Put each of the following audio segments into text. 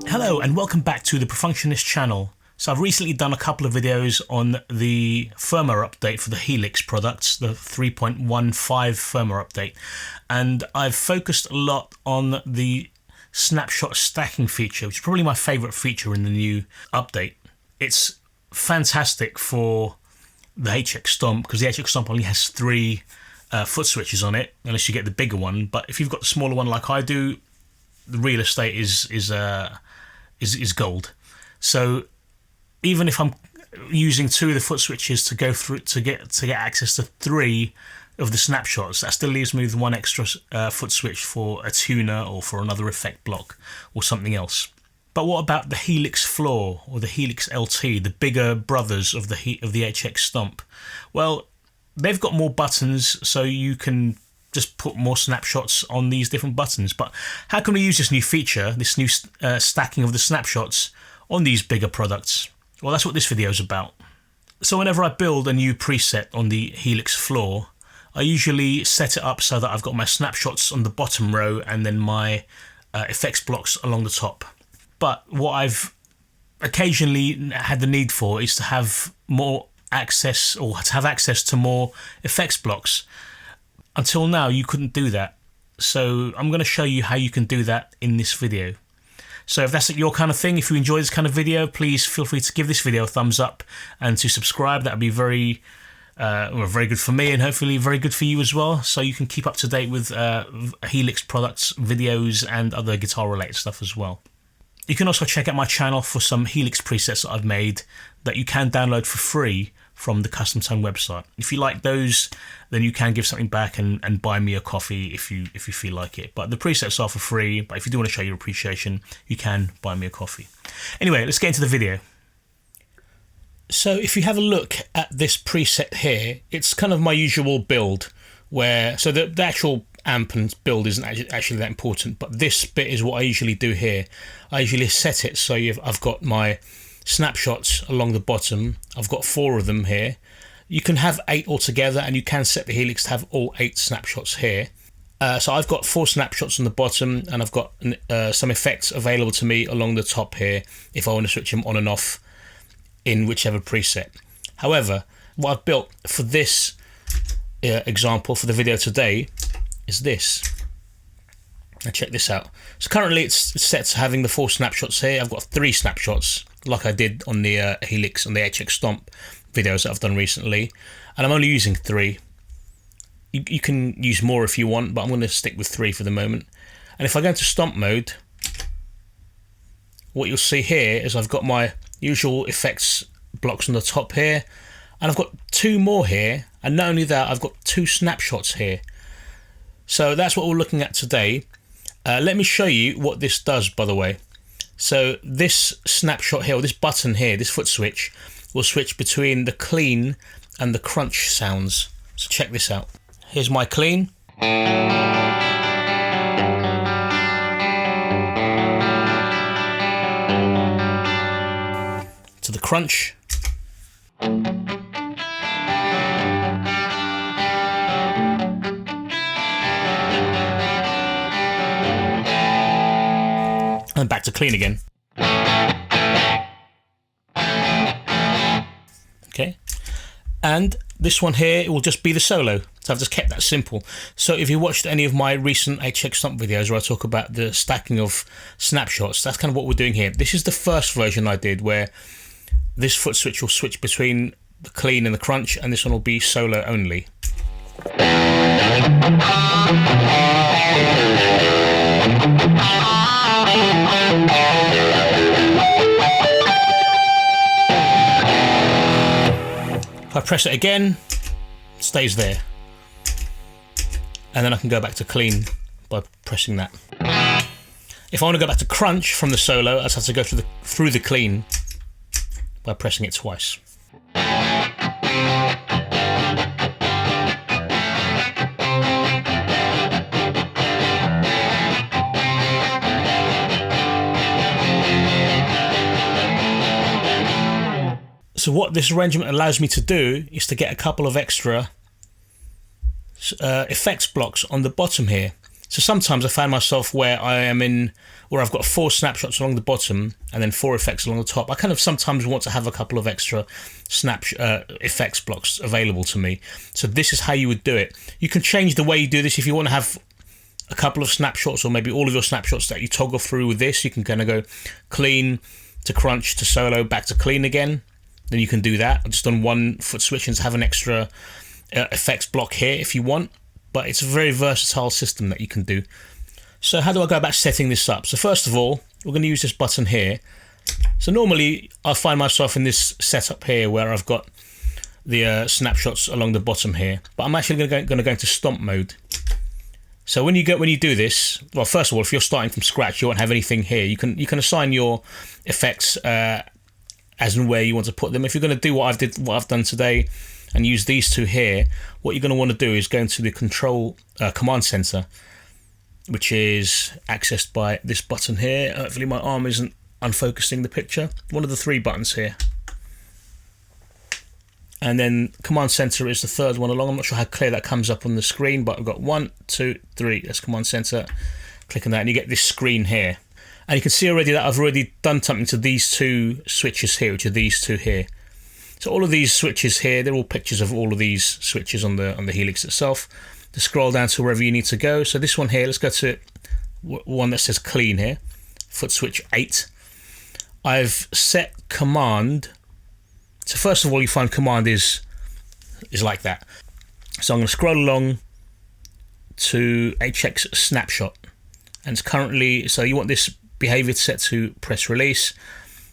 Hello and welcome back to the Perfunctionist channel. So I've recently done a couple of videos on the firmware update for the Helix products, the 3.15 firmware update, and I've focused a lot on the snapshot stacking feature, which is probably my favourite feature in the new update. It's fantastic for the HX Stomp because the HX Stomp only has 3 foot switches on it, unless you get the bigger one. But if you've got the smaller one like I do, the real estate is gold. So even if I'm using 2 of the foot switches to go through to get access to 3 of the snapshots, that still leaves me with 1 extra foot switch for a tuner or for another effect block or something else. But what about the Helix Floor or the Helix LT, the bigger brothers of the HX Stomp? Well, they've got more buttons, so you can just put more snapshots on these different buttons. But how can we use this new feature, this new stacking of the snapshots on these bigger products? Well, that's what this video is about. So whenever I build a new preset on the Helix Floor, I usually set it up so that I've got my snapshots on the bottom row and then my effects blocks along the top. But what I've occasionally had the need for is to have more access, or to have access to more effects blocks. Until now, you couldn't do that. So I'm going to show you how you can do that in this video. So if that's your kind of thing, if you enjoy this kind of video, please feel free to give this video a thumbs up and to subscribe. That would be very good for me and hopefully very good for you as well. So you can keep up to date with Helix products, videos and other guitar related stuff as well. You can also check out my channel for some Helix presets that I've made that you can download for free from the Custom Tone website. If you like those, then you can give something back and buy me a coffee if you feel like it. But the presets are for free, but if you do want to show your appreciation, you can buy me a coffee. Anyway, let's get into the video. So if you have a look at this preset here, it's kind of my usual build where, so the actual amp and build isn't actually that important, but this bit is what I usually do here. I usually set it so I've got my snapshots along the bottom. I've got 4 of them here. You can have 8 altogether, and you can set the Helix to have all 8 snapshots here. So I've got 4 snapshots on the bottom, and I've got some effects available to me along the top here if I want to switch them on and off in whichever preset. However, what I've built for this example for the video today is this. Now check this out. So currently it's set to having the 4 snapshots here. I've got 3 snapshots like I did on the Helix, on the HX Stomp videos that I've done recently, and I'm only using 3. You can use more if you want, but I'm going to stick with 3 for the moment. And if I go into Stomp mode, what you'll see here is I've got my usual effects blocks on the top here, and I've got 2 more here, and not only that, I've got 2 snapshots here. So that's what we're looking at today. Let me show you what this does, by the way. So this snapshot here, or this button here, this foot switch, will switch between the clean and the crunch sounds. So check this out. Here's my clean. To the crunch. And back to clean again. Okay. And this one here, it will just be the solo. So I've just kept that simple. So if you watched any of my recent HX Stomp videos where I talk about the stacking of snapshots, that's kind of what we're doing here. This is the first version I did where this foot switch will switch between the clean and the crunch, and this one will be solo only. If I press it again, it stays there. And then I can go back to clean by pressing that. If I want to go back to crunch from the solo, I just have to go through the clean by pressing it twice. So what this arrangement allows me to do is to get a couple of extra effects blocks on the bottom here. So sometimes I find myself where I've got 4 snapshots along the bottom and then 4 effects along the top. I kind of sometimes want to have a couple of extra effects blocks available to me. So this is how you would do it. You can change the way you do this if you want to have a couple of snapshots, or maybe all of your snapshots that you toggle through with this. You can kind of go clean to crunch to solo, back to clean again. Then you can do that just on one foot switch and have an extra effects block here if you want. But it's a very versatile system that you can do. So how do I go about setting this up? So first of all, we're going to use this button here. So normally I find myself in this setup here where I've got the snapshots along the bottom here, but I'm actually going to go into stomp mode. So when you do this, well, first of all, if you're starting from scratch, you won't have anything here. You can assign your effects as and where you want to put them. If you're going to do what I've done today and use these two here, what you're going to want to do is go into the control command center, which is accessed by this button here. Hopefully my arm isn't unfocusing the picture. One of the 3 buttons here. And then command center is the 3rd one along. I'm not sure how clear that comes up on the screen, but I've got 1, 2, 3. That's command center. Click on that and you get this screen here. And you can see already that I've already done something to these 2 switches here, which are these 2 here. So all of these switches here, they're all pictures of all of these switches on the Helix itself. To scroll down to wherever you need to go. So this one here, let's go to one that says clean here, foot switch 8. I've set command. So first of all, you find command is like that. So I'm going to scroll along to HX Snapshot, and it's currently, so you want this behavior set to press release.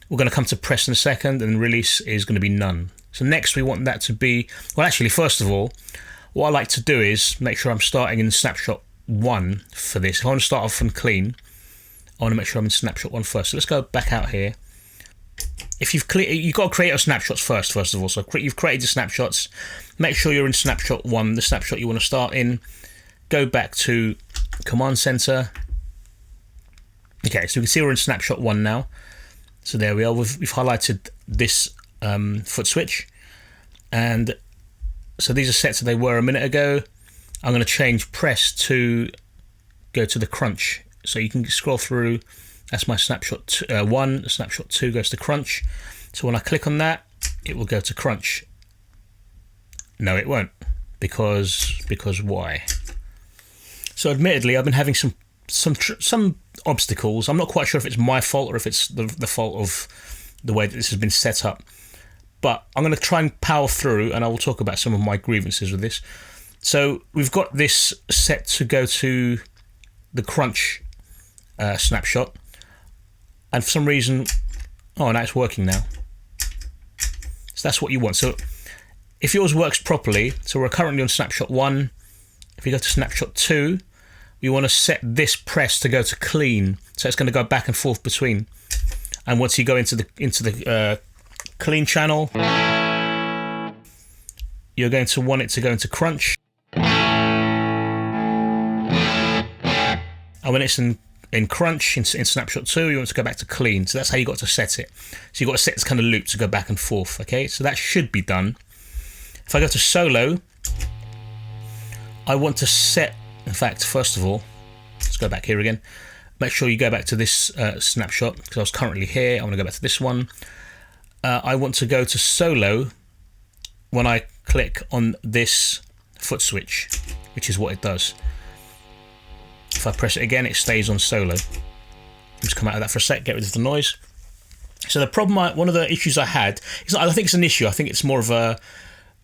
We're going to come to press in a second, and release is going to be none. So next we want that to be, well actually first of all, what I like to do is make sure I'm starting in snapshot 1 for this. If I want to start off from clean, I want to make sure I'm in snapshot 1 first. So let's go back out here. If you've got to create your snapshots first of all. So you've created the snapshots. Make sure you're in snapshot 1, the snapshot you want to start in. Go back to command center. Okay, so we can see we're in snapshot 1 now. So there we are. We've highlighted this foot switch, and so these are set so they were a minute ago. I'm going to change press to go to the crunch. So you can scroll through. That's my snapshot 1. Snapshot 2 goes to crunch. So when I click on that, it will go to crunch. No, it won't, because why? So admittedly, I've been having some obstacles. I'm not quite sure if it's my fault or if it's the fault of the way that this has been set up. But I'm going to try and power through, and I will talk about some of my grievances with this. So we've got this set to go to the crunch snapshot, and for some reason, oh, now it's working now. So that's what you want. So if yours works properly, so we're currently on snapshot 1. If we go to snapshot 2, we want to set this press to go to clean, so it's going to go back and forth between. And once you go into the clean channel, you're going to want it to go into crunch. And when it's in crunch, in snapshot 2, you want to go back to clean. So that's how you got to set it. So you've got to set this kind of loop to go back and forth, okay? So that should be done. If I go to solo, I want to set, in fact, first of all, let's go back here again. Make sure you go back to this snapshot, because I was currently here. I want to go back to this one. I want to go to solo when I click on this foot switch, which is what it does. If I press it again, it stays on solo. Just come out of that for a sec, get rid of the noise. So the problem, one of the issues I had, is I think it's an issue. I think it's more of a,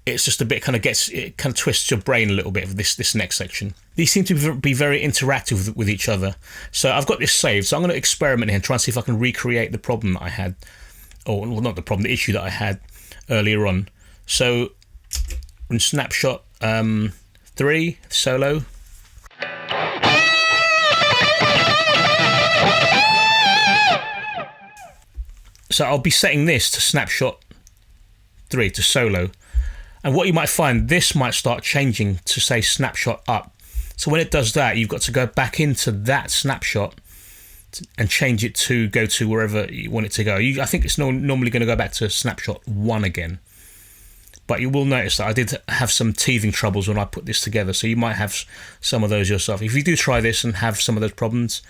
it's just a bit it kind of twists your brain a little bit of this next section. These seem to be very interactive with each other. So I've got this saved. So I'm going to experiment here and try and see if I can recreate the problem that I had, or well, not the problem, the issue that I had earlier on. So in snapshot 3, solo. So I'll be setting this to snapshot 3, to solo. And what you might find, this might start changing to say snapshot up. So when it does that, you've got to go back into that snapshot and change it to go to wherever you want it to go. I think it's normally going to go back to snapshot 1 again. But you will notice that I did have some teething troubles when I put this together. So you might have some of those yourself. If you do try this and have some of those problems,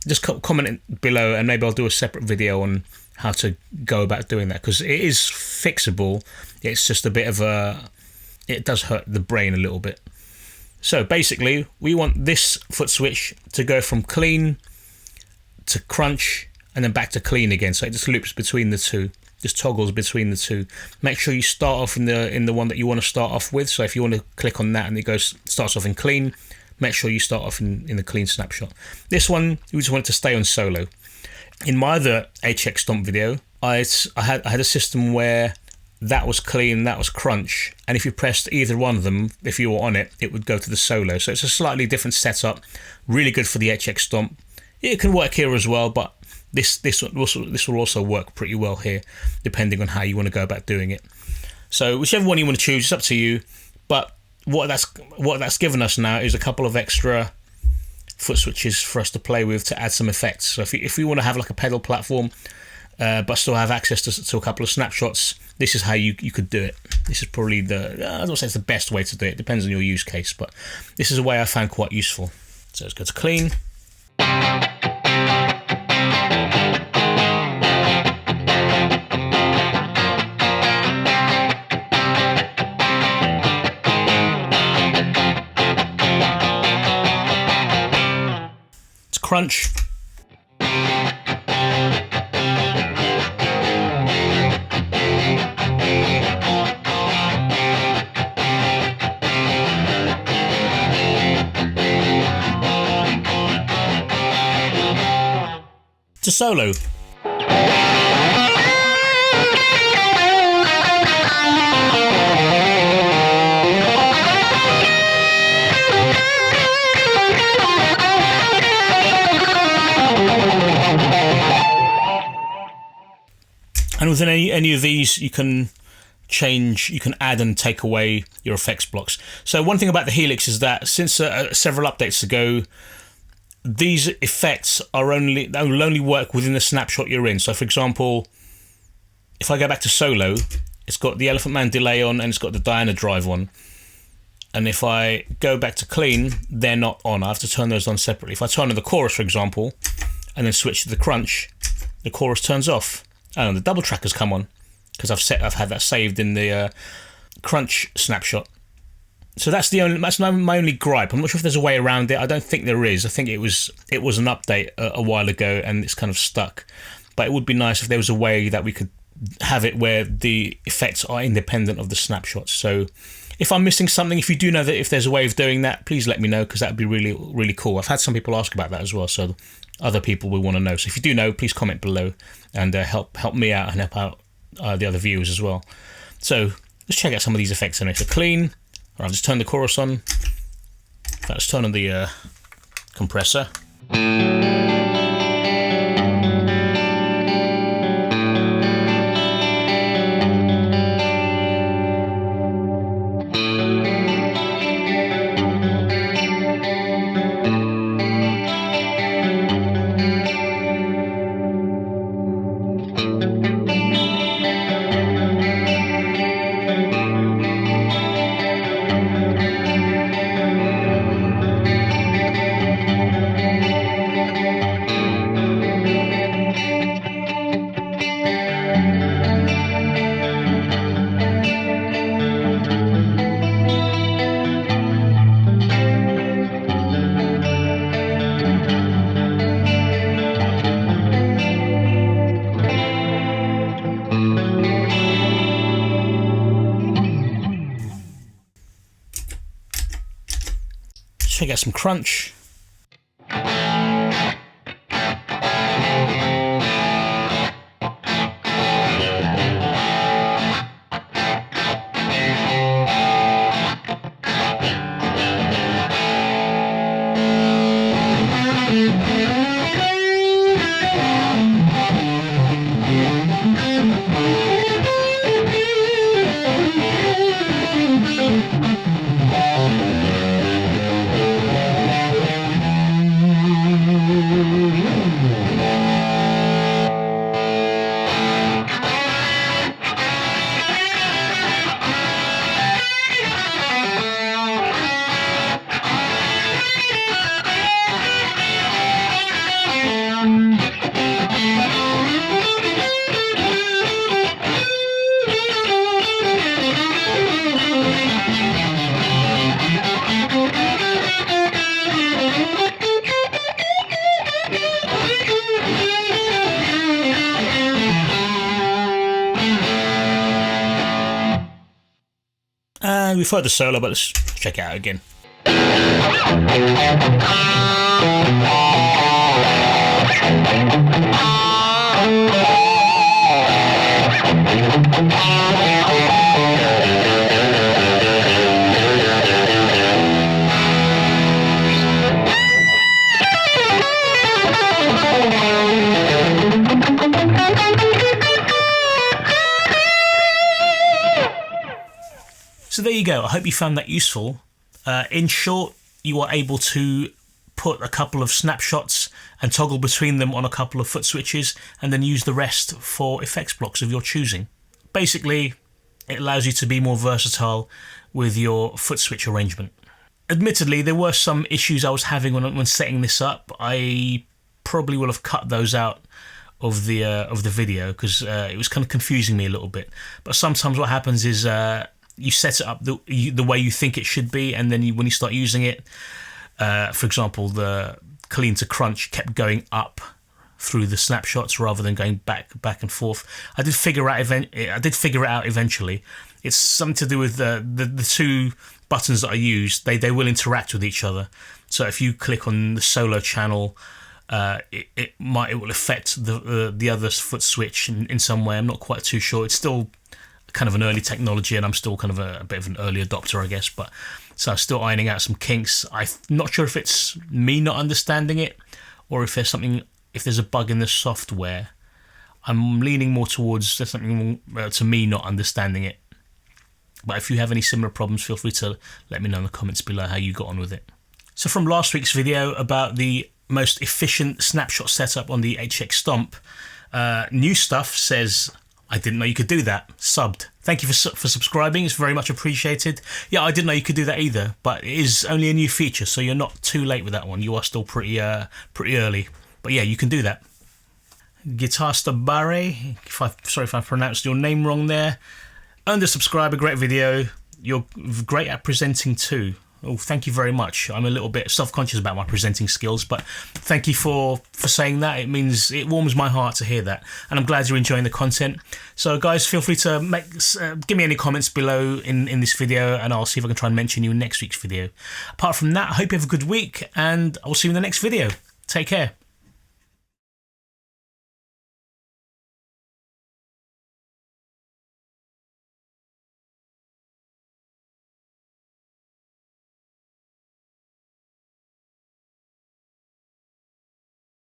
just comment below and maybe I'll do a separate video on how to go about doing that, because it is fixable. It's just a bit of it does hurt the brain a little bit. So basically we want this foot switch to go from clean to crunch and then back to clean again, so it just loops between the two, just toggles between the two. Make sure you start off in the one that you want to start off with. So if you want to click on that and it starts off in clean, make sure you start off in the clean snapshot. This one, you just want it to stay on solo. In my other HX Stomp video, I had a system where that was clean, that was crunch, and if you pressed either one of them, if you were on it, it would go to the solo. So it's a slightly different setup, really good for the HX Stomp. It can work here as well, but this will also work pretty well here, depending on how you want to go about doing it. So whichever one you want to choose, it's up to you. But what that's given us now is a couple of extra foot switches for us to play with to add some effects. So if we want to have like a pedal platform but still have access to a couple of snapshots, this is how you could do it. This is probably I don't say it's the best way to do it, it depends on your use case, but this is a way I found quite useful. So let's go to clean. Crunch. To solo. And within any of these, you can add and take away your effects blocks. So one thing about the Helix is that since several updates ago, these effects will only work within the snapshot you're in. So for example, if I go back to solo, it's got the Elephant Man delay on and it's got the Diana drive on. And if I go back to clean, they're not on. I have to turn those on separately. If I turn on the chorus, for example, and then switch to the crunch, the chorus turns off. Oh, and the double track has come on because I've had that saved in the crunch snapshot. So that's my only gripe. I'm not sure if there's a way around it. I don't think there is. I think it was an update a while ago and it's kind of stuck. But it would be nice if there was a way that we could have it where the effects are independent of the snapshots. So if I'm missing something, if you do know that if there's a way of doing that, please let me know, because that would be really, really cool. I've had some people ask about that as well, so other people will want to know. So if you do know, please comment below and help me out and help out the other viewers as well. So let's check out some of these effects in it. So clean. I'll just turn the chorus on. Let's turn on the compressor. Check out some crunch. And we've heard the solo, but let's check it out again. So there you go. I hope you found that useful. In short, you are able to put a couple of snapshots and toggle between them on a couple of foot switches, and then use the rest for effects blocks of your choosing. Basically, it allows you to be more versatile with your foot switch arrangement. Admittedly, there were some issues I was having when setting this up. I probably will have cut those out of the video because it was kind of confusing me a little bit. But sometimes what happens is you set it up the way you think it should be, and then when you start using it, for example, the clean to crunch kept going up through the snapshots rather than going back and forth. I did figure it out eventually. It's something to do with the two buttons that I use. They will interact with each other. So if you click on the solo channel, it will affect the other foot switch in some way. I'm not quite too sure. It's still kind of an early technology, and I'm still kind of a bit of an early adopter, I guess. But so I'm still ironing out some kinks. I'm not sure if it's me not understanding it, or if there's a bug in the software. I'm leaning more towards there's something to me not understanding it. But if you have any similar problems, feel free to let me know in the comments below how you got on with it. So from last week's video about the most efficient snapshot setup on the HX Stomp, New Stuff says, I didn't know you could do that. Subbed. Thank you for subscribing. It's very much appreciated. Yeah, I didn't know you could do that either, but it is only a new feature, so you're not too late with that one. You are still pretty early. But yeah, you can do that. Guitarista Barre, sorry if I pronounced your name wrong there. Under subscriber, great video. You're great at presenting too. Oh, thank you very much. I'm a little bit self-conscious about my presenting skills, but thank you for saying that. It warms my heart to hear that, and I'm glad you're enjoying the content. So guys, feel free to give me any comments below in this video, and I'll see if I can try and mention you in next week's video. Apart from that, I hope you have a good week, and I'll see you in the next video. Take care.